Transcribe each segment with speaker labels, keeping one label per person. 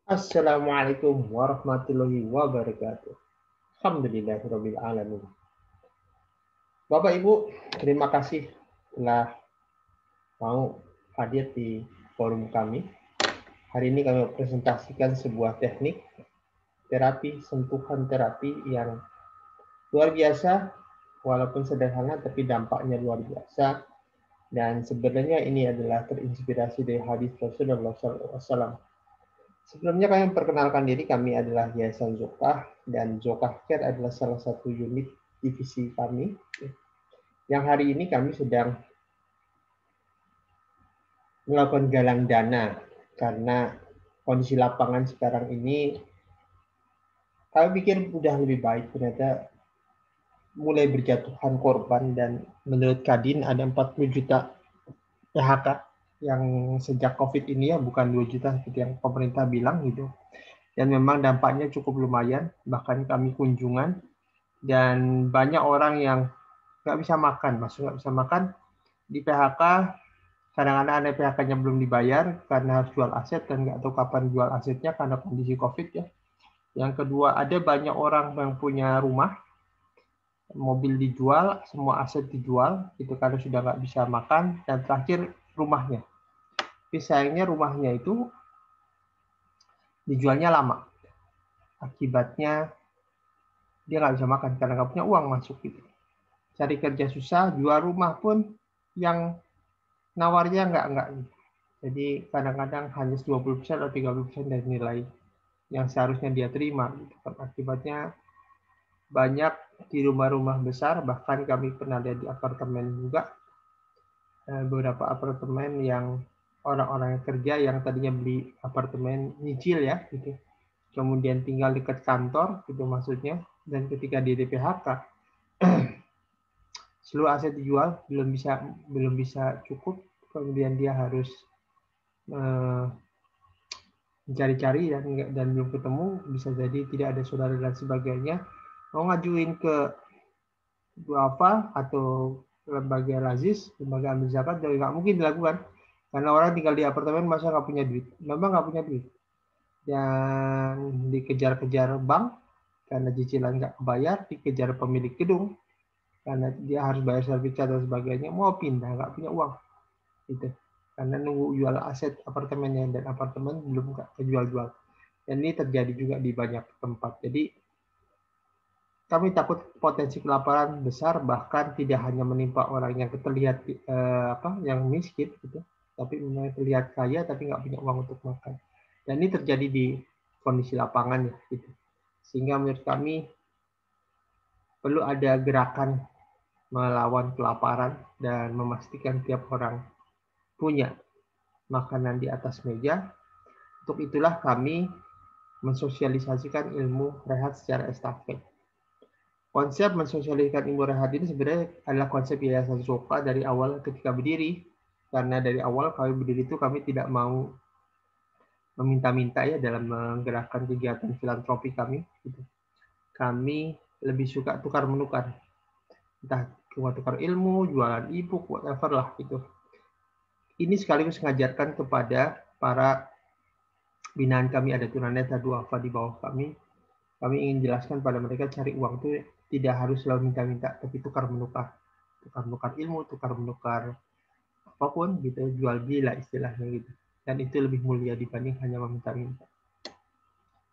Speaker 1: Assalamualaikum warahmatullahi wabarakatuh. Alhamdulillahirabbil alamin. Bapak Ibu, terima kasih telah mau hadir di forum kami. Hari ini kami presentasikan sebuah teknik terapi sentuhan terapi yang luar biasa, walaupun sederhana tapi dampaknya luar biasa. Dan sebenarnya ini adalah terinspirasi dari hadis Rasulullah SAW. Sebelumnya kami perkenalkan diri, kami adalah Yayasan Zokah dan Zokah Care adalah salah satu unit divisi kami. Yang hari ini kami sedang melakukan galang dana karena kondisi lapangan sekarang ini kami pikir sudah lebih baik, ternyata mulai berjatuhan korban dan menurut Kadin ada 40 juta PHK yang sejak COVID ini ya, bukan 2 juta seperti yang pemerintah bilang gitu. Dan memang dampaknya cukup lumayan, bahkan kami kunjungan dan banyak orang yang nggak bisa makan, nggak bisa makan di PHK. Kadang-kadang ada PHK-nya belum dibayar karena harus jual aset dan nggak tahu kapan jual asetnya karena kondisi COVID ya. Yang kedua, ada banyak orang yang punya rumah, mobil dijual, semua aset dijual, itu karena sudah nggak bisa makan. Dan terakhir, rumahnya. Tapi sayangnya rumahnya itu dijualnya lama. Akibatnya dia nggak bisa makan karena nggak punya uang masuk gitu. Cari kerja susah, jual rumah pun yang nawarnya nggak. Jadi kadang-kadang hanya 20% atau 30% dari nilai yang seharusnya dia terima. Akibatnya banyak di rumah-rumah besar, bahkan kami pernah lihat di apartemen juga, beberapa apartemen yang orang-orang yang kerja yang tadinya beli apartemen nyicil ya, gitu. Kemudian tinggal dekat kantor, gitu maksudnya, dan ketika di PHK, seluruh aset dijual, belum bisa cukup, kemudian dia harus mencari-cari dan belum ketemu, bisa jadi tidak ada saudara dan sebagainya, mau ngajuin ke duafa atau lembaga razis, lembaga ambil zakat, jadi nggak mungkin dilakukan karena orang tinggal di apartemen masa nggak punya duit, memang nggak punya duit, dan dikejar-kejar bank karena cicilan nggak kebayar, dikejar pemilik gedung karena dia harus bayar sertifikat dan sebagainya, mau pindah nggak punya uang, gitu, karena nunggu jual aset apartemennya dan apartemen belum kejual-jual. Dan ini terjadi juga di banyak tempat. Jadi kami takut potensi kelaparan besar, bahkan tidak hanya menimpa orang yang terlihat yang miskin, gitu, tapi terlihat kaya tapi nggak punya uang untuk makan. Dan ini terjadi di kondisi lapangan ya, gitu. Sehingga menurut kami perlu ada gerakan melawan kelaparan dan memastikan tiap orang punya makanan di atas meja. Untuk itulah kami mensosialisasikan ilmu rehat secara estafet. Konsep mensosialisasikan ilmu rehat ini sebenarnya adalah konsep Yayasan Zoka dari awal ketika berdiri. Karena dari awal kami berdiri itu kami tidak mau meminta-minta ya dalam menggerakkan kegiatan filantropi kami. Kami lebih suka tukar-menukar. Entah tukar ilmu, jualan e-book, whatever lah gitu. Ini sekaligus mengajarkan kepada para binaan kami, ada tunanetra duafa di bawah kami. Kami ingin jelaskan pada mereka cari uang itu tidak harus selalu minta-minta, tapi tukar-menukar. Tukar-menukar ilmu, tukar-menukar apapun gitu, jual beli lah istilahnya gitu. Dan itu lebih mulia dibanding hanya meminta-minta.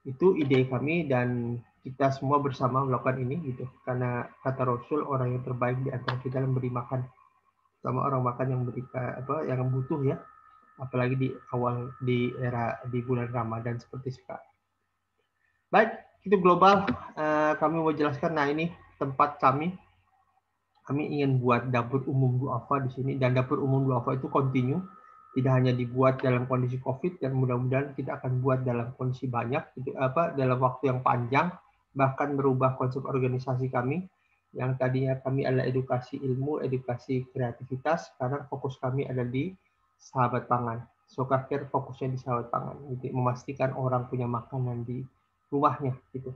Speaker 1: Itu ide kami dan kita semua bersama melakukan ini gitu. Karena kata Rasul, orang yang terbaik di antara kita memberi makan. Sama orang makan yang yang butuh ya. Apalagi di awal di bulan Ramadan seperti sekarang. Baik, itu global. Kami mau jelaskan. Nah, ini tempat kami. Kami ingin buat dapur umum duafa di sini, dan dapur umum duafa itu kontinu, tidak hanya dibuat dalam kondisi COVID, dan mudah-mudahan kita akan buat dalam kondisi banyak, dalam waktu yang panjang, bahkan merubah konsep organisasi kami, yang tadinya kami adalah edukasi ilmu, edukasi kreativitas, sekarang fokus kami ada di sahabat pangan. Zokah Care fokusnya di sahabat pangan, gitu, memastikan orang punya makanan di rumahnya, gitu.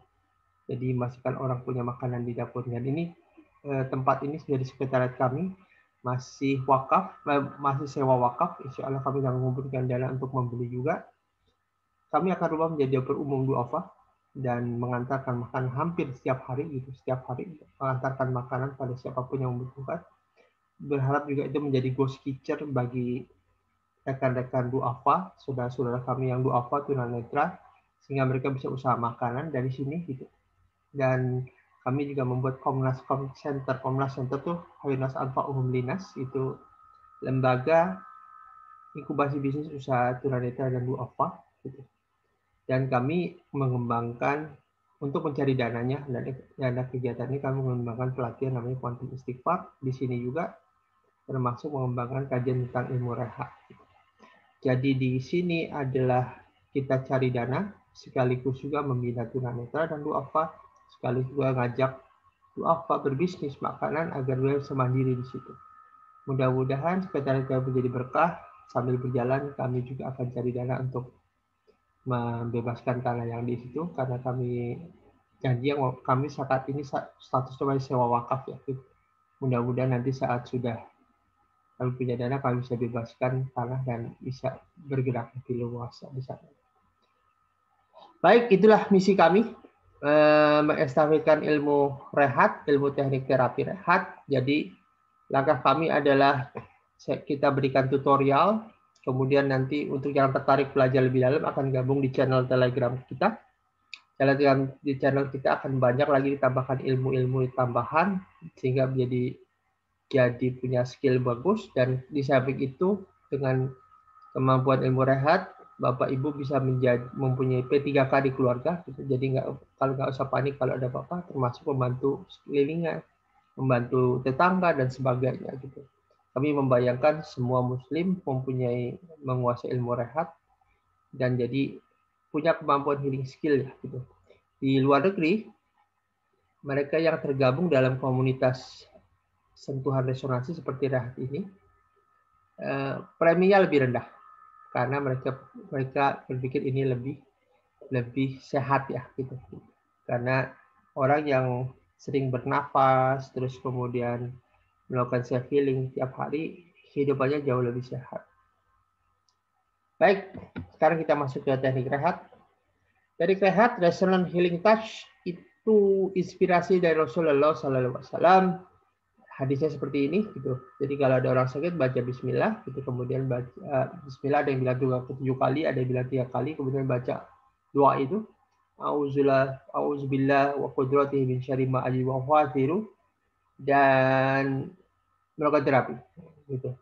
Speaker 1: Jadi memastikan orang punya makanan di dapurnya. Ini tempat ini sudah di sekretariat kami, masih wakaf, masih sewa wakaf. Insya Allah kami akan mengumpulkan dana untuk membeli juga. kami akan rubah menjadi dapur umum duafa dan mengantarkan makanan hampir setiap hari gitu, setiap hari mengantarkan makanan pada siapapun yang membutuhkan. Berharap juga itu menjadi ghost kitchen bagi rekan-rekan duafa, saudara-saudara kami yang duafa tunanetra, sehingga mereka bisa usaha makanan dari sini gitu. Dan kami juga membuat Komnas Center. Komnas Center tuh Hawinas Alfa Umum Linas, itu lembaga inkubasi bisnis usaha tunanetra dan duafa gitu. Dan kami mengembangkan untuk mencari dananya dan dana kegiatan ini kami mengembangkan pelatihan namanya Quantum Istighfar. Di sini juga termasuk mengembangkan kajian tentang ilmu rehat. Jadi di sini adalah kita cari dana, sekaligus juga membina tunanetra dan duafa, sekaligus juga ngajak duafa berbisnis makanan agar dia bisa mandiri di situ. Mudah-mudahan sekretariat kami menjadi berkah. Sambil berjalan kami juga akan cari dana untuk membebaskan tanah yang di situ, karena kami janji yang kami saat ini statusnya masih sewa wakaf ya. Mudah-mudahan nanti saat sudah kami punya dana, kami bisa bebaskan tanah dan bisa bergerak lebih luas di sana. Baik, itulah misi kami, mengestafetkan ilmu rehat, ilmu teknik terapi rehat. Jadi langkah kami adalah kita berikan tutorial, kemudian nanti untuk yang tertarik belajar lebih dalam akan gabung di channel Telegram kita. Di channel kita akan banyak lagi ditambahkan ilmu-ilmu tambahan sehingga jadi punya skill bagus. Dan di samping itu dengan kemampuan ilmu rehat, Bapak Ibu bisa mempunyai P3K di keluarga gitu. Jadi nggak usah panik kalau ada apa-apa, termasuk membantu sekelilingan, membantu tetangga dan sebagainya gitu. Kami membayangkan semua muslim menguasai ilmu rehat dan jadi punya kemampuan healing skill ya gitu. Di luar negeri, mereka yang tergabung dalam komunitas sentuhan resonansi seperti rehat ini, preminya lebih rendah karena mereka berpikir ini lebih sehat ya gitu. Karena orang yang sering bernafas terus kemudian melakukan self healing tiap hari, hidupannya jauh lebih sehat. Baik, sekarang kita masuk ke teknik rehat. Teknik rehat, resonant healing touch, itu inspirasi dari Rasulullah SAW. Hadisnya seperti ini gitu. Jadi kalau ada orang sakit baca Bismillah, gitu. Kemudian baca Bismillah, ada yang bilang 7 kali, ada yang bilang 3 kali, kemudian baca doa itu. Auzubillah wa qudratihi min syarri ma ajidu wa khawatiru, dan melakukan terapi gitu.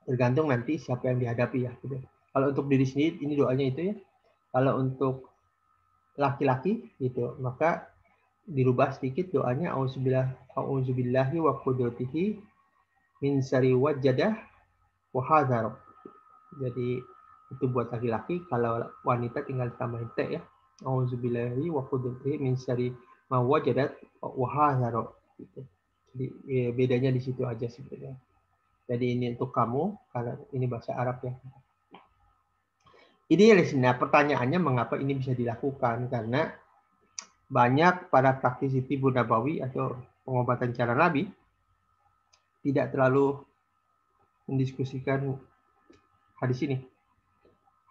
Speaker 1: Tergantung nanti siapa yang dihadapi ya gitu. Kalau untuk diri sendiri ini doanya itu ya. Kalau untuk laki-laki gitu, maka dirubah sedikit doanya auzubillahi wa qudratihi min syarri wajadah wa hadzar. Jadi itu buat laki-laki, kalau wanita tinggal tambahin t ya. Auzubillahi wa qudratihi min syarri ma wajadat wa hadzar gitu. Jadi bedanya di situ aja sebenarnya. Jadi ini untuk kamu, karena ini bahasa Arab ya. Ini nah pertanyaannya mengapa ini bisa dilakukan? Karena banyak para praktisi tibu nabawi atau pengobatan cara Nabi tidak terlalu mendiskusikan hadis ini.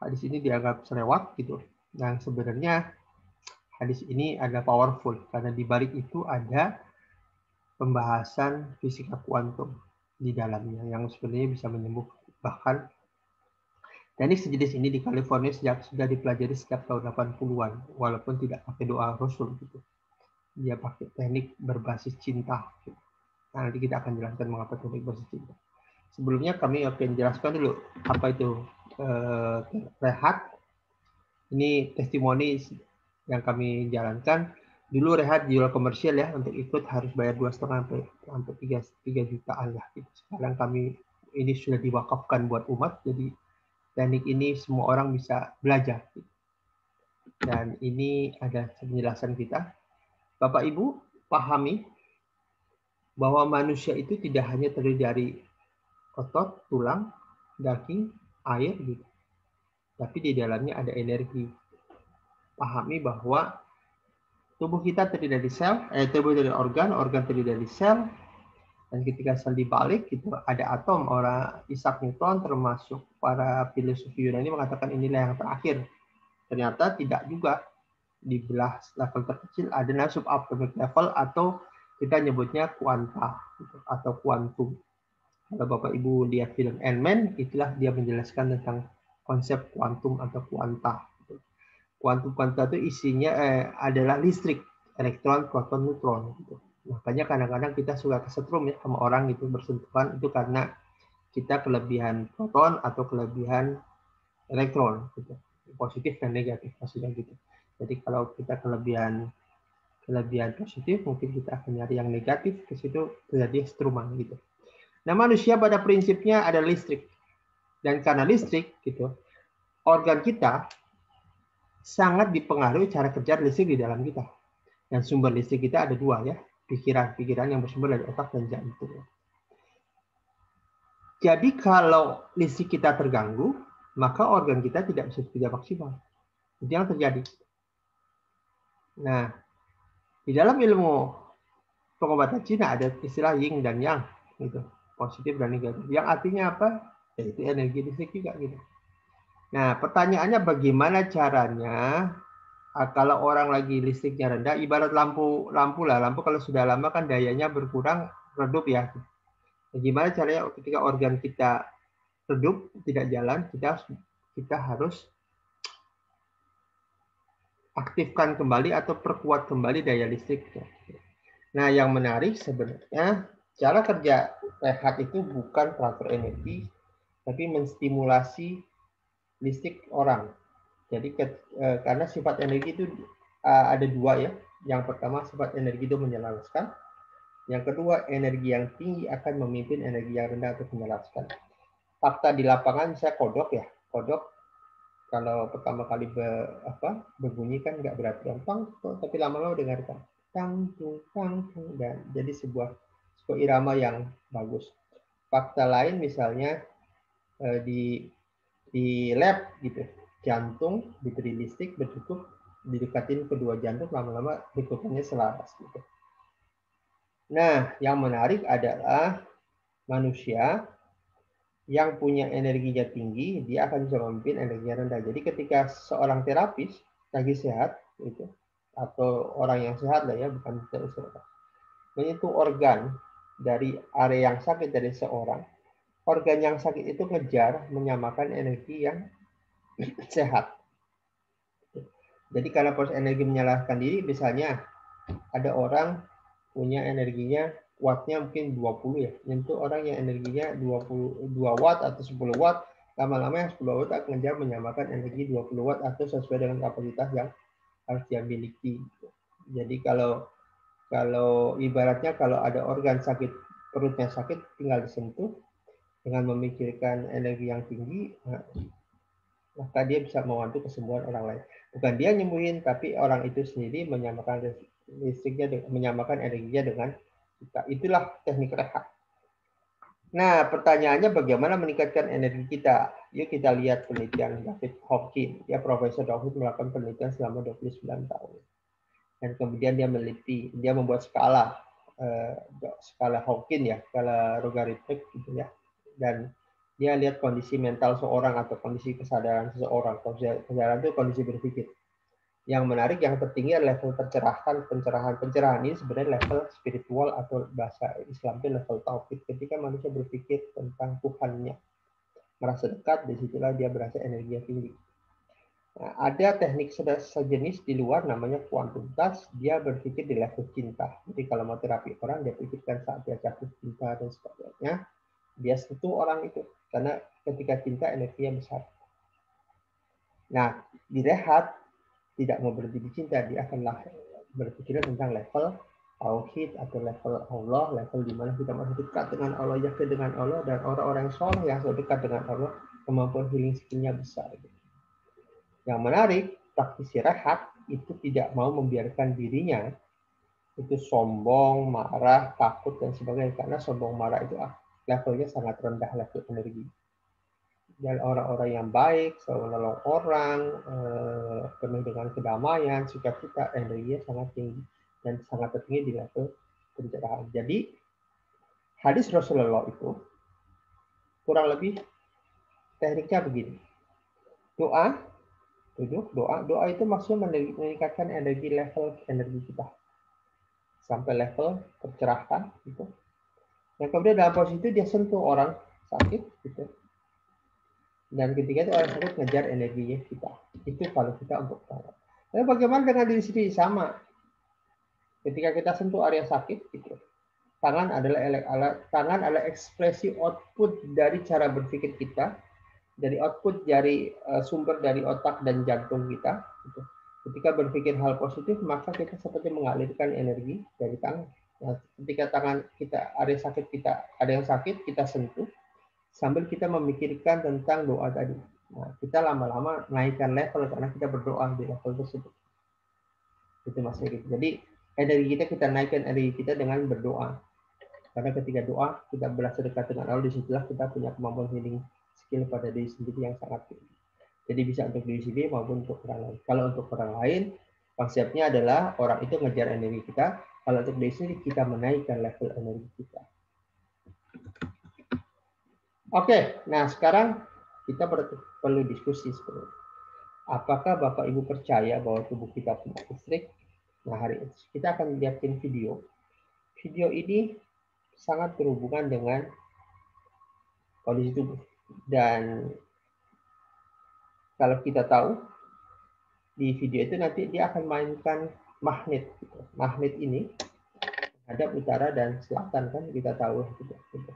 Speaker 1: Hadis ini dianggap selewat gitu. Yang sebenarnya hadis ini ada powerful karena di balik itu ada pembahasan fisika kuantum di dalamnya yang sebenarnya bisa menyembuhkan. Bahkan teknik sejenis ini di California sudah dipelajari sejak tahun 80-an, walaupun tidak pakai doa Rasul gitu. Dia pakai teknik berbasis cinta. Gitu. Nah, nanti kita akan jelaskan mengapa teknik berbasis cinta. Sebelumnya kami akan jelaskan dulu apa itu rehat. Ini testimoni yang kami jalankan. Dulu rehat jual komersial ya, untuk ikut harus bayar 2,5 sampai 3 jutaan lah. Gitu. Sekarang kami ini sudah diwakafkan buat umat, jadi teknik ini semua orang bisa belajar. Dan ini ada penjelasan kita. Bapak Ibu pahami bahwa manusia itu tidak hanya terdiri dari otot, tulang, daging, air, gitu. Tapi di dalamnya ada energi. Pahami bahwa tubuh kita terdiri dari sel, tubuh dari organ terdiri dari sel, dan ketika sel dibalik gitu ada atom. Orang Isaac Newton termasuk para filosofi Yunani mengatakan inilah yang terakhir. Ternyata tidak juga. Di belah level terkecil ada namanya subatomic level atau kita nyebutnya kuanta atau kuantum. Kalau Bapak Ibu lihat film Ant-Man, itulah dia menjelaskan tentang konsep kuantum atau kuanta. Kuantum-kuanta itu isinya adalah listrik, elektron, proton, neutron. Gitu. Makanya kadang-kadang kita suka kesetrum ya sama orang itu bersentuhan itu karena kita kelebihan proton atau kelebihan elektron, gitu. Positif dan negatif maksudnya gitu. Jadi kalau kita kelebihan positif, mungkin kita akan nyari yang negatif, ke situ terjadi struman gitu. Nah, manusia pada prinsipnya ada listrik. Dan karena listrik gitu, organ kita sangat dipengaruhi cara kerja listrik di dalam kita. Dan sumber listrik kita ada dua ya, pikiran-pikiran yang bersumber dari otak dan jantung. Jadi kalau listrik kita terganggu, maka organ kita tidak bisa bekerja maksimal. Itu yang terjadi. Nah, di dalam ilmu pengobatan Cina ada istilah yin dan yang, gitu, positif dan negatif. Yang artinya apa? Yaitu energi listrik juga, gitu. Nah, pertanyaannya bagaimana caranya kalau orang lagi listriknya rendah, ibarat lampu lah, lampu kalau sudah lama kan dayanya berkurang, redup ya. Bagaimana caranya ketika organ kita redup, tidak jalan, kita harus aktifkan kembali atau perkuat kembali daya listriknya. Nah, yang menarik sebenarnya cara kerja rehat itu bukan transfer energi, tapi menstimulasi listrik orang. Jadi karena sifat energi itu ada dua ya. Yang pertama sifat energi itu menyelaraskan. Yang kedua energi yang tinggi akan memimpin energi yang rendah untuk menyelaraskan. Fakta di lapangan saya kodok ya, kodok kalau pertama kali berbunyi kan nggak berat gampang, tapi lama-lama dengarkan tang tung dan jadi sebuah irama yang bagus. Fakta lain misalnya di lab gitu, jantung diberi listrik bertutup, didekatin kedua jantung, lama-lama hitungannya selaras gitu. Nah, yang menarik adalah manusia yang punya energinya tinggi, dia akan bisa memimpin energinya rendah. Jadi ketika seorang terapis lagi sehat, gitu, atau orang yang sehat lah ya, bukan sehat, menyentuh organ dari area yang sakit dari seorang, organ yang sakit itu ngejar menyamakan energi yang sehat. Jadi karena proses energi menyalahkan diri, misalnya ada orang punya energinya wattnya mungkin 20 ya, nyentuh orang yang energinya 22 watt atau 10 watt, lama-lama yang 10 watt akan menyamakan energi 20 watt atau sesuai dengan kapasitas yang harus dia miliki. Jadi kalau ibaratnya kalau ada organ sakit, perutnya sakit, tinggal disentuh dengan memikirkan energi yang tinggi, maka dia bisa membantu kesembuhan orang lain. Bukan dia nyembuhin, tapi orang itu sendiri menyamakan listriknya, menyamakan energinya dengan kita. Itulah teknik rehat. Nah, pertanyaannya bagaimana meningkatkan energi kita? Yuk kita lihat penelitian David Hawkins. Dia Profesor David melakukan penelitian selama 29 tahun. Dan kemudian dia meneliti, dia membuat skala Hawkins ya, skala logaritmik gitu ya. Dan dia lihat kondisi mental seorang atau kondisi kesadaran seseorang. Kesadaran itu kondisi berpikir. Yang menarik, yang tertinggi adalah level pencerahan ini sebenarnya level spiritual atau bahasa Islam itu level tauhid. Ketika manusia berpikir tentang Tuhannya, merasa dekat, disitulah dia berasa energi yang tinggi. Nah, ada teknik sejenis di luar namanya quantum touch, dia berpikir di level cinta. Jadi kalau mau terapi orang, dia pikirkan saat dia jatuh cinta dan sebagainya, dia sentuh orang itu. Karena ketika cinta energinya besar. Nah, di rehat, tidak mau berhenti di cinta, dia akan berpikir tentang level tauhid atau level Allah, level di mana kita masih dekat dengan Allah, yakin dengan Allah, dan orang-orang soleh yang sudah dekat dengan Allah, kemampuan healing skill-nya besar. Yang menarik, praktisi rehat itu tidak mau membiarkan dirinya itu sombong, marah, takut, dan sebagainya. Karena sombong, marah itu levelnya sangat rendah, level energi. Dan orang-orang yang baik, selalu menolong orang, penuh dengan kedamaian, sukacita, energinya sangat tinggi dan sangat tertinggi di level pencerahan. Jadi hadis Rasulullah itu kurang lebih tekniknya begini. Doa Duduk, doa. Doa itu maksudnya meningkatkan level energi kita sampai level tercerahkan gitu. Dan kemudian dalam posisi itu dia sentuh orang sakit gitu. Dan ketika itu orang sakit ngejar energinya kita. Itu kalau kita untuk tahu. Tapi bagaimana dengan diri sendiri? Sama. Ketika kita sentuh area sakit gitu. Tangan adalah ekspresi output dari cara berpikir kita, dari output dari sumber dari otak dan jantung kita. Gitu. Ketika berpikir hal positif, maka kita seperti mengalirkan energi dari tangan. Nah, ketika tangan kita ada yang sakit, kita sentuh sambil kita memikirkan tentang doa tadi. Nah, kita lama-lama naikkan level karena kita berdoa di level tersebut. Itu maksudnya gitu. Jadi energi kita naikkan energi kita dengan berdoa. Karena ketika doa, kita berasa dekat dengan Allah, disitulah kita punya kemampuan healing skill pada diri sendiri yang sangat tinggi. Jadi bisa untuk diri sendiri maupun untuk orang lain. Kalau untuk orang lain, konsepnya adalah orang itu ngejar energi kita. Kalau untuk diri sendiri, kita menaikkan level energi kita. Oke, nah sekarang kita perlu diskusi sebenarnya. Apakah Bapak Ibu percaya bahwa tubuh kita punya listrik? Nah, hari ini kita akan lihatin video. Video ini sangat berhubungan dengan kondisi tubuh. Dan kalau kita tahu, di video itu nanti dia akan mainkan magnet. Gitu. Magnet ini menghadap utara dan selatan, kan kita tahu. Gitu.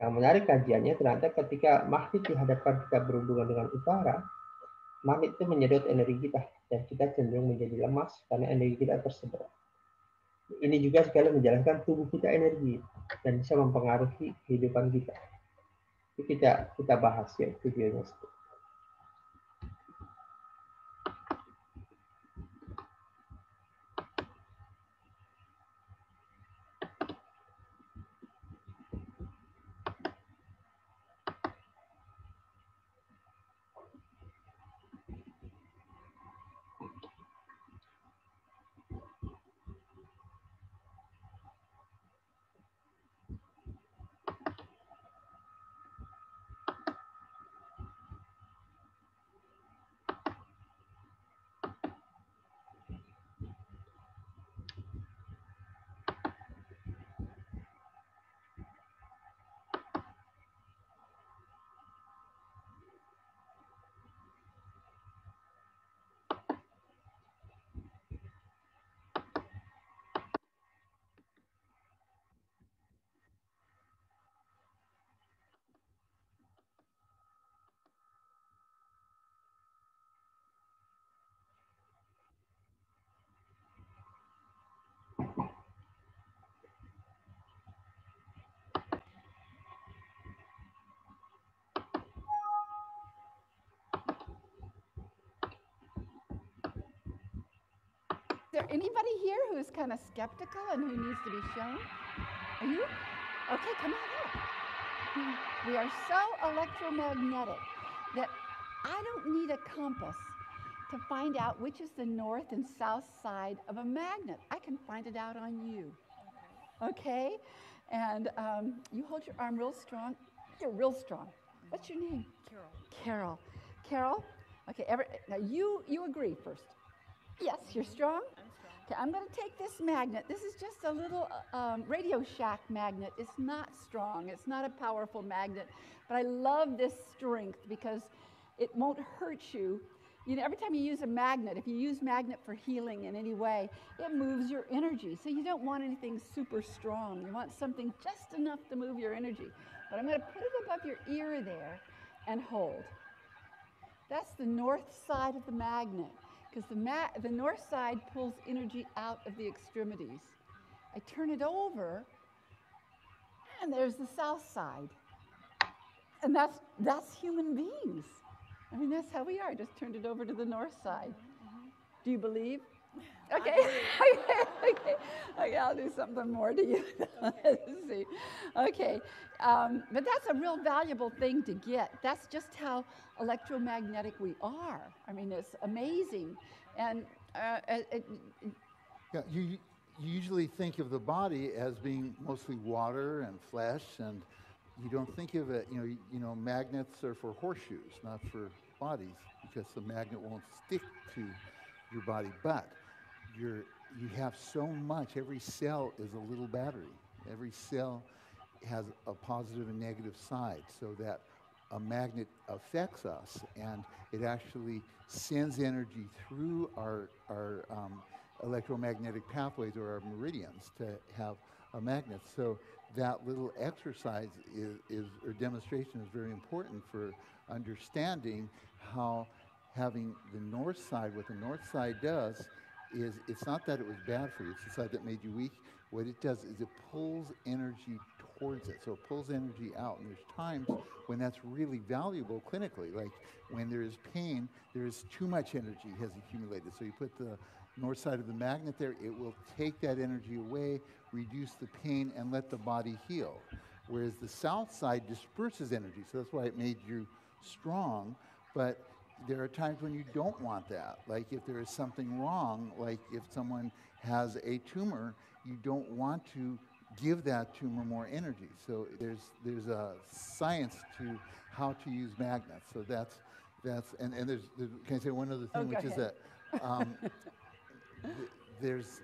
Speaker 1: Yang menarik kajiannya, ternyata ketika magnet dihadapkan kita berhubungan dengan utara, magnet itu menyedot energi kita. Dan kita cenderung menjadi lemas karena energi kita tersedot. Ini juga sekali menjelaskan tubuh kita energi dan bisa mempengaruhi kehidupan kita. Itu kita bahas ya videonya.
Speaker 2: Is there anybody here who's kind of skeptical and who needs to be shown? Are you? Okay, come on up. We are so electromagnetic that I don't need a compass to find out which is the north and south side of a magnet. I can find it out on you. Okay? And you hold your arm real strong. You're real strong. What's your name? Carol. Carol? Okay, now you agree first. Yes, you're strong? Okay, I'm going to take this magnet. This is just a little Radio Shack magnet. It's not strong. It's not a powerful magnet. But I love this strength because it won't hurt you. You know, every time you use a magnet, if you use magnet for healing in any way, it moves your energy. So you don't want anything super strong. You want something just enough to move your energy. But I'm going to put it above your ear there and hold. That's the north side of the magnet, because the north side pulls energy out of the extremities. I turn it over, and there's the south side. And that's human beings. I mean, that's how we are. I just turned it over to the north side. Do you believe? Okay. Okay, I'll do something more to you. Let's see. Okay. But that's a real valuable thing to get. That's just how electromagnetic we are. I mean, it's amazing. And
Speaker 3: yeah, you usually think of the body as being mostly water and flesh, and you don't think of it, magnets are for horseshoes, not for bodies because the magnet won't stick to your body. But you have so much. Every cell is a little battery. Every cell has a positive and negative side, so that a magnet affects us, and it actually sends energy through our electromagnetic pathways or our meridians to have a magnet. So that little exercise or demonstration is very important for understanding how having the north side, what the north side does is, it's not that it was bad for you, it's the side that made you weak. What it does is it pulls energy towards it. So it pulls energy out. And there's times when that's really valuable clinically. Like when there is pain, there is too much energy has accumulated. So you put the north side of the magnet there, it will take that energy away, reduce the pain, and let the body heal. Whereas the south side disperses energy. So that's why it made you strong. But there are times when you don't want that. Like if there is something wrong, like if someone has a tumor, you don't want to give that tumor more energy. So there's a science to how to use magnets. So that's and there's can I say one other thing, which is that there's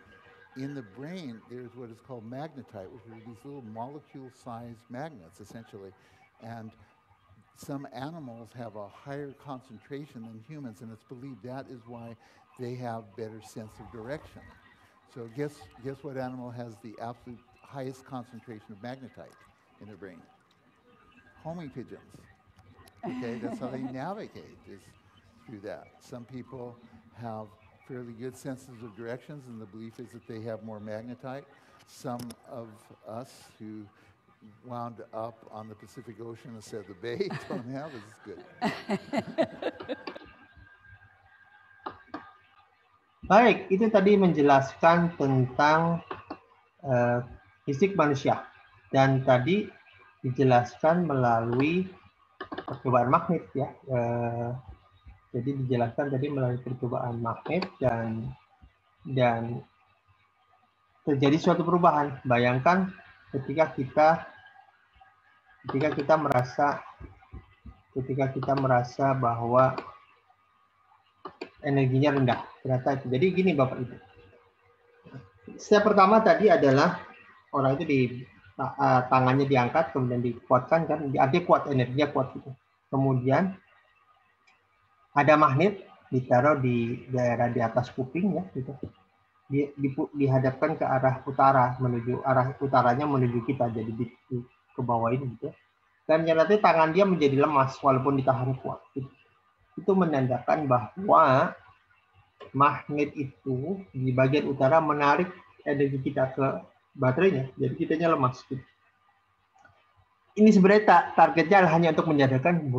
Speaker 3: in the brain there's what is called magnetite, which are these little molecule-sized magnets essentially, and some animals have a higher concentration than humans, and it's believed that is why they have better sense of direction. So guess what animal has the absolute highest concentration of magnetite in their brain? Homing pigeons. Okay, that's how they navigate, is through that. Some people have fairly good senses of directions, and the belief is that they have more magnetite. Some of us who wound up on the Pacific Ocean instead of the Bay don't have as good.
Speaker 1: Baik, itu tadi menjelaskan tentang fisik manusia, dan tadi dijelaskan melalui percobaan magnet ya. Jadi dijelaskan tadi melalui percobaan magnet dan terjadi suatu perubahan. Bayangkan ketika kita merasa bahwa energinya rendah, ternyata itu. Jadi gini Bapak Ibu. Step pertama tadi adalah orang itu tangannya diangkat, kemudian dikuatkan kan, artinya kuat, energinya kuat gitu. Kemudian ada magnet ditaruh di daerah di atas kuping ya gitu. Dihadapkan ke arah utara, menuju arah utaranya menuju kita, jadi ke bawah ini gitu. Dan ternyata tangan dia menjadi lemas walaupun ditahan kuat. Gitu. Itu menandakan bahwa magnet itu di bagian utara menarik energi kita ke baterainya, jadi kitanya lemas. Gitu. Ini sebenarnya targetnya hanya untuk menyadarkan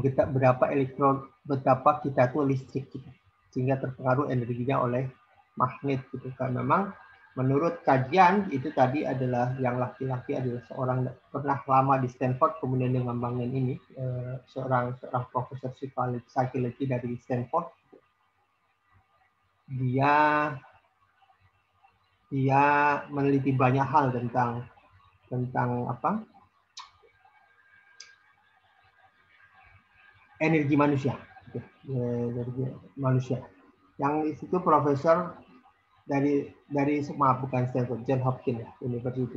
Speaker 1: betapa kita tuh listrik, gitu. Sehingga terpengaruh energinya oleh magnet. Gitu. Karena memang menurut kajian itu tadi adalah yang laki-laki adalah seorang pernah lama di Stanford, kemudian dia ngembangin ini, seorang profesor psikologi dari Stanford. Dia meneliti banyak hal tentang energi manusia, energi manusia. Yang di situ profesor dari bukan Stanford, John Hopkins ya, University.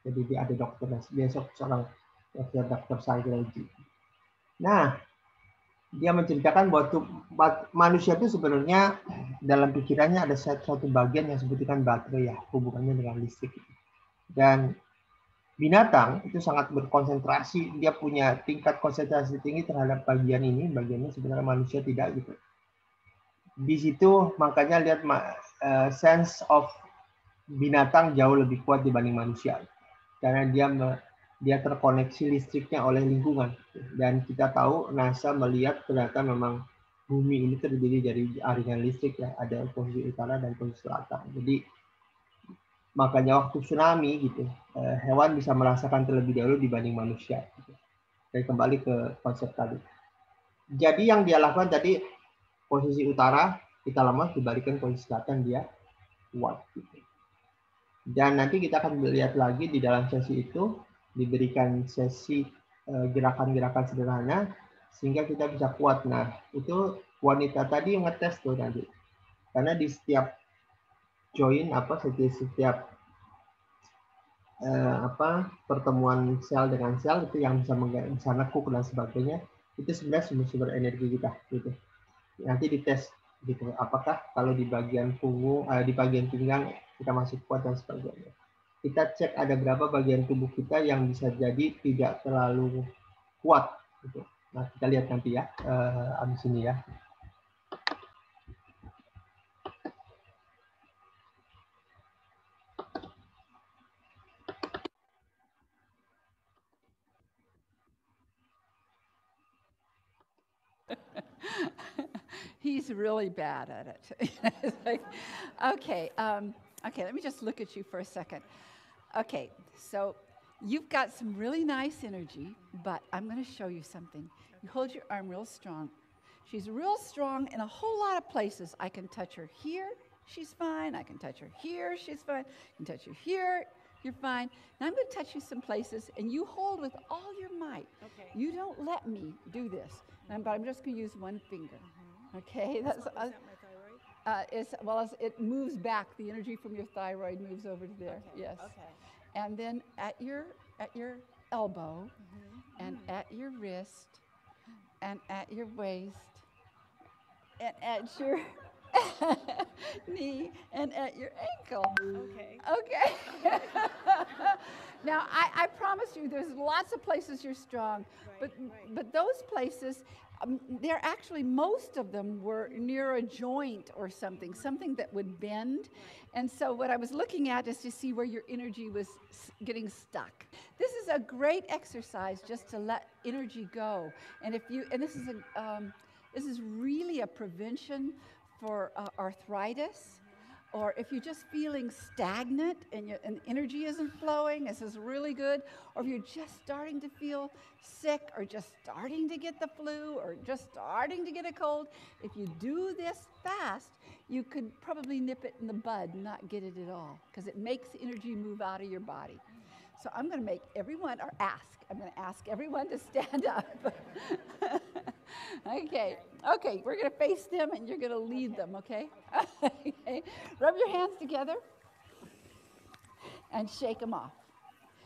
Speaker 1: Jadi dia ada dokter, dia seorang dokter psikologi. Nah, dia menceritakan bahwa manusia itu sebenarnya dalam pikirannya ada satu bagian yang disebutkan baterai ya, hubungannya dengan listrik. Dan binatang itu sangat berkonsentrasi, dia punya tingkat konsentrasi tinggi terhadap bagiannya sebenarnya manusia tidak gitu. Di situ makanya lihat sense of binatang jauh lebih kuat dibanding manusia, karena dia terkoneksi listriknya oleh lingkungan. Dan kita tahu NASA melihat ternyata memang bumi ini terdiri dari jaringan listrik ya, ada posisi utara dan posisi selatan. Jadi makanya waktu tsunami gitu, hewan bisa merasakan terlebih dahulu dibanding manusia. Gitu. Dan kembali ke konsep tadi. Jadi yang dia lakukan tadi, posisi utara kita lemah, dibalikan posisi selatan dia kuat. Gitu. Dan nanti kita akan melihat lagi di dalam sesi itu, diberikan sesi gerakan-gerakan sederhana sehingga kita bisa kuat. Nah, itu wanita tadi yang ngetes tuh nanti. Karena di setiap join setiap pertemuan sel dengan sel itu yang bisa nekuk dan sebagainya, itu sebenarnya sumber-sumber energi kita gitu. Nanti dites gitu, apakah kalau di bagian punggung, di bagian pinggang kita masih kuat dan sebagainya. Kita cek ada berapa bagian tubuh kita yang bisa jadi tidak terlalu kuat gitu. Nah, kita lihat nanti ya abis ini ya.
Speaker 2: He's really bad at it. It's like, okay, okay, let me just look at you for a second. Okay, so you've got some really nice energy, but I'm going to show you something. You hold your arm real strong. She's real strong in a whole lot of places. I can touch her here, she's fine. I can touch her here, she's fine. I can touch her here, you're fine. Now I'm going to touch you some places, and you hold with all your might.
Speaker 4: Okay.
Speaker 2: You don't let me do this, but I'm just going to use one finger. Okay,
Speaker 4: Is that my thyroid?
Speaker 2: It moves back. The energy from your thyroid moves over to there.
Speaker 4: Okay.
Speaker 2: Yes.
Speaker 4: Okay.
Speaker 2: And then at your elbow, and at your wrist, and at your waist, and at your knee, and at your ankle.
Speaker 4: Okay.
Speaker 2: Okay. Now, I promise you, there's lots of places you're strong,
Speaker 4: Right,
Speaker 2: but those places, they're actually, most of them were near a joint or something that would bend. And so what I was looking at is to see where your energy was getting stuck. This is a great exercise just to let energy go. And this is really a prevention for arthritis. Or if you're just feeling stagnant and energy isn't flowing, this is really good. Or if you're just starting to feel sick, or just starting to get the flu, or just starting to get a cold, if you do this fast, you could probably nip it in the bud and not get it at all, because it makes energy move out of your body. So I'm going to make everyone, or I'm going to ask everyone to stand up. Okay, we're going to face them and you're going to lead them, okay? Okay. Rub your hands together and shake them off.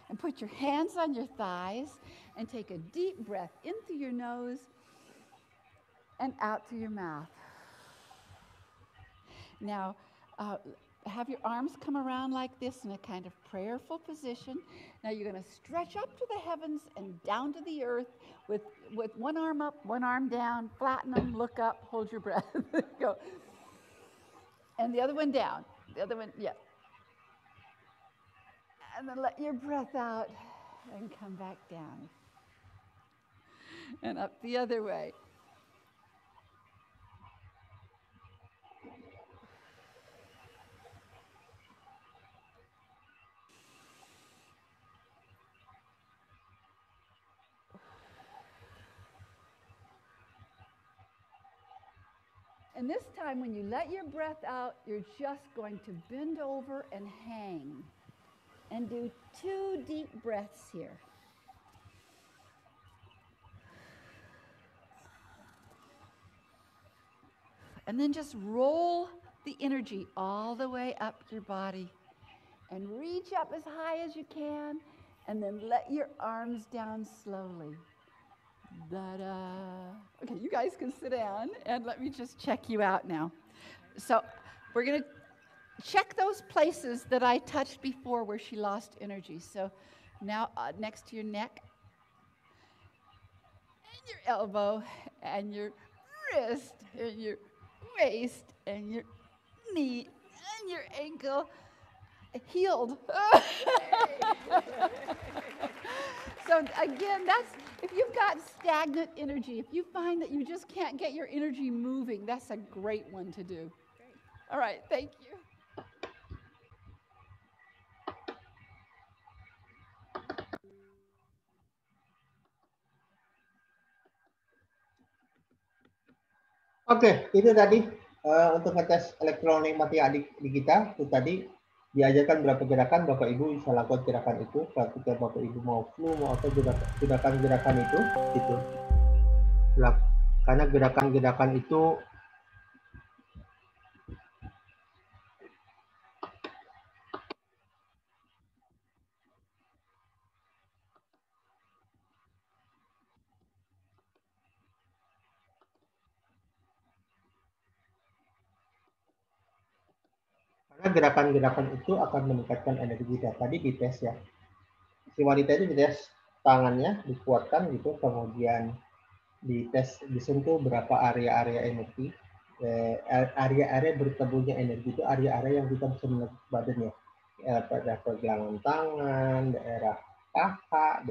Speaker 2: And put your hands on your thighs and take a deep breath in through your nose and out through your mouth. Now, have your arms come around like this in a kind of prayerful position. Now you're going to stretch up to the heavens and down to the earth with one arm up, one arm down, flatten them, look up, hold your breath. Go. And the other one down. The other one, yeah. And then let your breath out and come back down. And up the other way. And this time, when you let your breath out, you're just going to bend over and hang. And do 2 deep breaths here. And then just roll the energy all the way up your body. And reach up as high as you can. And then let your arms down slowly. Da-da. Okay, you guys can sit down and let me just check you out now. So we're going to check those places that I touched before where she lost energy. So now next to your neck, and your elbow, and your wrist, and your waist, and your knee, and your ankle, healed. So again, that's, if you've got stagnant energy, if you find that you just can't get your energy moving, that's a great one to do. Great. All right, thank you.
Speaker 1: Oke, itu tadi untuk ngetes elektromagnetik di kita, itu tadi diajarkan berapa gerakan, Bapak Ibu bisa lakukan gerakan itu. Ketika Bapak Ibu mau flu, mau apa, gerakan itu, gitu. karena gerakan-gerakan itu akan meningkatkan energi kita. Tadi dites ya. Si wanita itu dites tangannya, dikuatkan gitu, kemudian dites disentuh berapa area-area energi. Area-area bertemunya energi itu area-area yang kita bisa melihat badannya. Pada pergelangan tangan, daerah paha,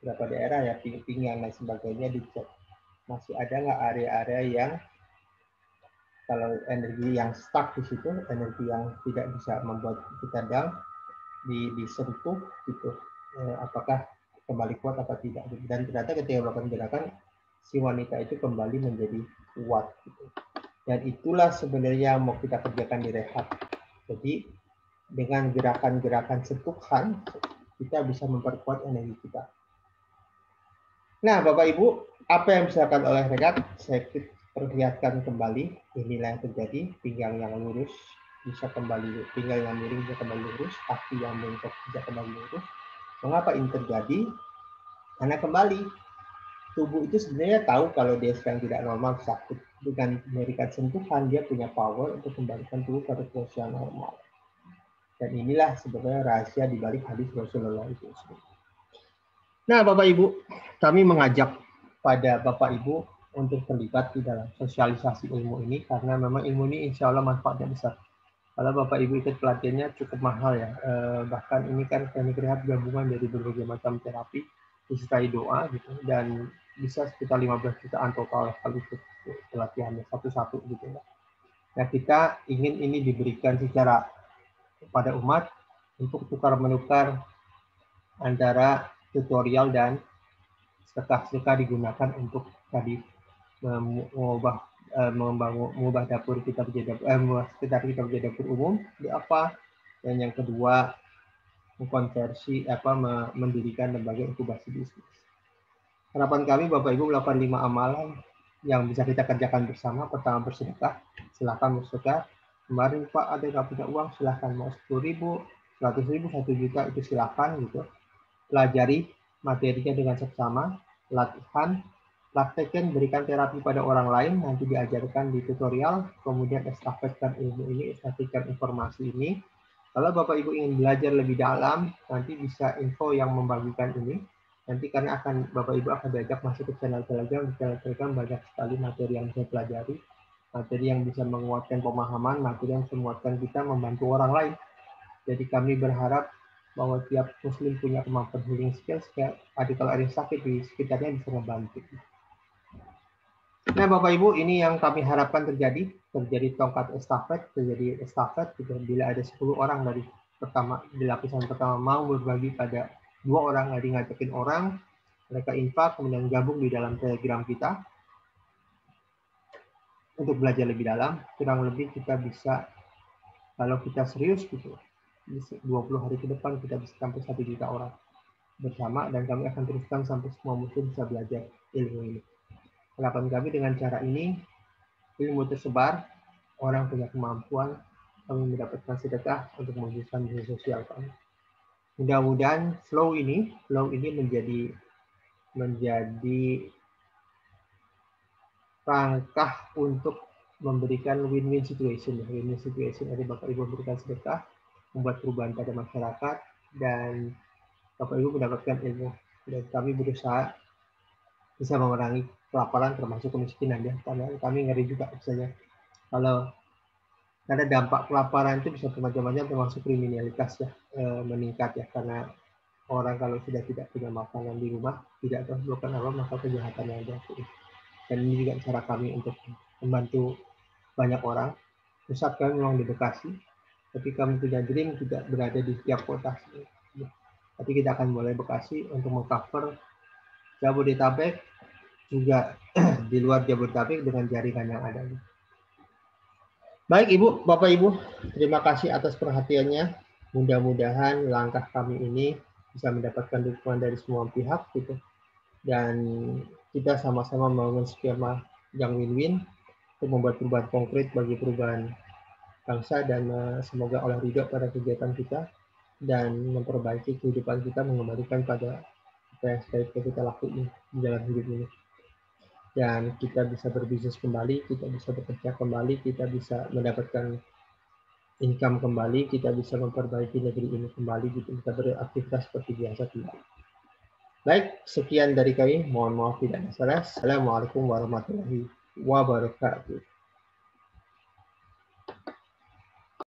Speaker 1: berapa daerah ya, pinggang dan sebagainya dicek. Masih ada nggak area-area yang kalau energi yang stuck di situ, energi yang tidak bisa membuat kita down, disentuh gitu, apakah kembali kuat atau tidak. Dan ternyata ketika melakukan gerakan, si wanita itu kembali menjadi kuat gitu. Dan itulah sebenarnya yang mau kita kerjakan di rehab. Jadi dengan gerakan-gerakan sentuhan, kita bisa memperkuat energi kita. Nah, Bapak Ibu, apa yang bisa dilakukan oleh rehab? Saya perlihatkan kembali, inilah yang terjadi, pinggang yang lurus bisa kembali, pinggang yang miring bisa kembali lurus, kaki yang bengkok bisa kembali lurus. Mengapa ini terjadi? Karena kembali, tubuh itu sebenarnya tahu kalau dia sedang tidak normal, sakit. Dengan memberikan sentuhan, dia punya power untuk kembalikan tubuh pada posisi yang normal. Dan inilah sebenarnya rahasia di balik hadis Rasulullah itu. Nah, Bapak Ibu, kami mengajak pada Bapak Ibu untuk terlibat di dalam sosialisasi ilmu ini, karena memang ilmu ini insya Allah manfaatnya besar. Kalau Bapak Ibu ikut pelatihannya cukup mahal ya, bahkan ini kan teknik rehab gabungan dari berbagai macam terapi, disertai doa gitu, dan bisa sekitar 15 jutaan total kalau ikut pelatihannya satu-satu gitu ya. Nah, kita ingin ini diberikan secara kepada umat untuk tukar-menukar antara tutorial dan sedekah digunakan untuk tadi mengubah dapur kita menjadi sekitar kita menjadi dapur umum di apa, dan yang kedua mengkonversi mendirikan lembaga inkubasi bisnis. Harapan kami Bapak Ibu melakukan 5 amalan yang bisa kita kerjakan bersama. Pertama, bersedekah. Silakan bersedekah. Kemarin Pak ada nggak punya uang, silakan, mau 10.000, 100.000, 1 juta itu silakan gitu. Pelajari materinya dengan seksama, latihan, praktekkan, berikan terapi pada orang lain, nanti diajarkan di tutorial, kemudian estafetkan ilmu ini, estafetkan informasi ini. Kalau Bapak Ibu ingin belajar lebih dalam, nanti bisa info yang membagikan ini. Nanti karena Bapak Ibu akan diajak masuk ke channel Telegram, di channel Telegram banyak sekali materi yang bisa pelajari, materi yang bisa menguatkan pemahaman, materi yang bisa menguatkan kita membantu orang lain. Jadi kami berharap bahwa tiap muslim punya kemampuan healing skills, kayak kalau ada yang sakit di sekitarnya bisa membantu. Nah, Bapak Ibu, ini yang kami harapkan terjadi tongkat estafet, terjadi estafet gitu. Bila ada 10 orang dari di lapisan pertama mau berbagi pada 2 orang, lagi ngajakin orang, mereka infak, kemudian gabung di dalam Telegram kita untuk belajar lebih dalam. Kurang lebih kita bisa, kalau kita serius gitu, 20 hari ke depan kita bisa sampai 1 juta orang bersama, dan kami akan teruskan sampai semua muslim bisa belajar ilmu ini. Harapan kami dengan cara ini, ilmu tersebar, orang punya kemampuan, kami mendapatkan sedekah untuk mewujudkan bisnis sosial kami. Mudah-mudahan flow ini menjadi langkah untuk memberikan win-win situation. Win-win situation dari Bapak Ibu memberikan sedekah, membuat perubahan pada masyarakat, dan Bapak Ibu mendapatkan ilmu. Dan kami berusaha bisa memerangi kelaparan termasuk kemiskinan ya, karena kami ngeri juga misalnya kalau karena dampak kelaparan itu bisa macam-macam, termasuk kriminalitas ya, meningkat ya, karena orang kalau sudah tidak punya makanan di rumah, tidak tahu melakukan apa, maka kejahatan yang ada. Dan ini juga cara kami untuk membantu banyak orang. Pusat kami memang di Bekasi, tapi kami punya dream juga berada di setiap kota. Tapi kita akan mulai Bekasi untuk mengcover Jabodetabek, juga di luar Jabodetabek dengan jaringan yang ada. Baik Ibu, Bapak Ibu, terima kasih atas perhatiannya. Mudah-mudahan langkah kami ini bisa mendapatkan dukungan dari semua pihak gitu. Dan kita sama-sama membangun skema yang win-win untuk membuat perubahan konkret bagi perubahan bangsa, dan semoga Allah ridho pada kegiatan kita dan memperbaiki kehidupan kita, mengembalikan pada apa yang sebaiknya kita lakukan di dalam hidup ini. Dan kita bisa berbisnis kembali, kita bisa bekerja kembali, kita bisa mendapatkan income kembali, kita bisa memperbaiki negeri ini kembali, gitu. Kita beraktivitas seperti biasa kembali. Baik, sekian dari kami. Mohon maaf tidak ada salah. Assalamualaikum warahmatullahi wabarakatuh.